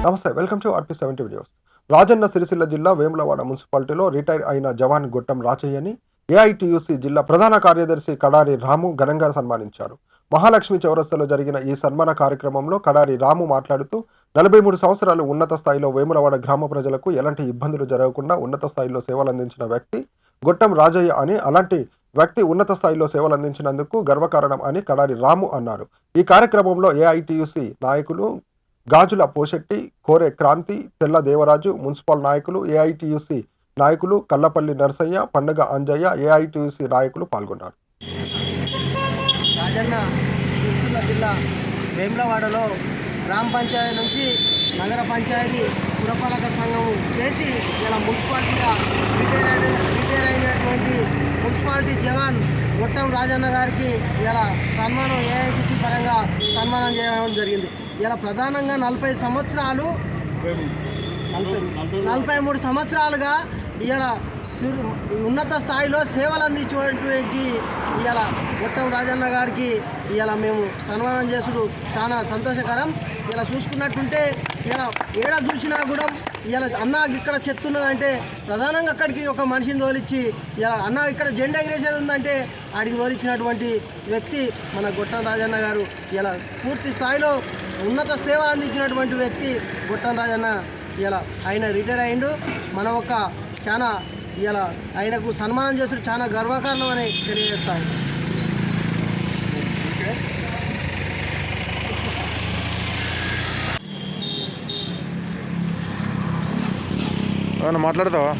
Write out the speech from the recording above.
నమస్తే, welcome to RP70 videos. Rajanna Sircilla జిల్లా వేములవాడ మున్సిపాలిటీలో రిటైర్ అయిన జవాన్ గొట్టం రాచయ్యని ఏఐటీయూసీ జిల్లా ప్రధాన కార్యదర్శి కడారి రాము ఘనంగా సన్మానించారు. మహాలక్ష్మి చౌరస్తాలో జరిగిన ఈ సన్మాన కార్యక్రమంలో కడారి రాము మాట్లాడుతూ 43 సంవత్సరాలు ఉన్నత స్థాయిలో వేములవాడ గ్రామ ప్రజలకు ఎలాంటి ఇబ్బందులు జరగకుండా ఉన్నత స్థాయిలో సేవలందించిన వ్యక్తి గొట్టం రాజయ్య అని, అలాంటి వ్యక్తి ఉన్నత స్థాయిలో సేవలందించినందుకు గర్వకారణం అని కడారి రాము అన్నారు. ఈ కార్యక్రమంలో ఏఐటీయూసీ నాయకులు గాజుల పోషెట్టి, కోరె క్రాంతి, తెల్ల దేవరాజు, మున్సిపల్ నాయకులు, ఏఐటీయూసీ నాయకులు కల్లపల్లి నరసయ్య, పండగ అంజయ్య, ఏఐటీయూసీ నాయకులు పాల్గొన్నారు. రాజన్న సిరిసిల్ల జిల్లా వేములవాడలో గ్రామ పంచాయతీ నుంచి నగర పంచాయతీ పురపాలక సంఘం చేసి ఇలా మున్సిపాలిటీగా రిటైర్ అయినటువంటి మున్సిపాలిటీ జవాన్ గొట్టం రాజన్న గారికి ఇలా సన్మానం ఏఐటీసీ పరంగా సన్మానం చేయడం జరిగింది. ఇలా ప్రధానంగా 43 సంవత్సరాలుగా ఇలా ఉన్నత స్థాయిలో సేవలు అందించేటువంటి ఇలా గొట్టం రాజన్న గారికి ఇలా మేము సన్మానం చేసుడు చాలా సంతోషకరం. ఇలా చూసుకున్నట్టుంటే ఇలా ఏడ చూసినా కూడా ఇలా అన్న ఇక్కడ చెత్తున్నదంటే ప్రధానంగా అక్కడికి ఒక మనిషిని తోలిచ్చి ఇలా అన్న ఇక్కడ జెండా ఎగిరేసేది ఉందంటే ఆడికి తోలిచ్చినటువంటి వ్యక్తి మన గొట్టం రాజన్న గారు. ఇలా పూర్తి స్థాయిలో ఉన్నత సేవలు అందించినటువంటి వ్యక్తి గొట్టం రాజన్న. ఇలా ఆయన రిటైర్ అయ్యిండు. మన ఒక చాలా ఇలా ఆయనకు సన్మానం చేసి చాలా గర్వకారణం అని తెలియజేస్తాం. మాట్లాడతావా?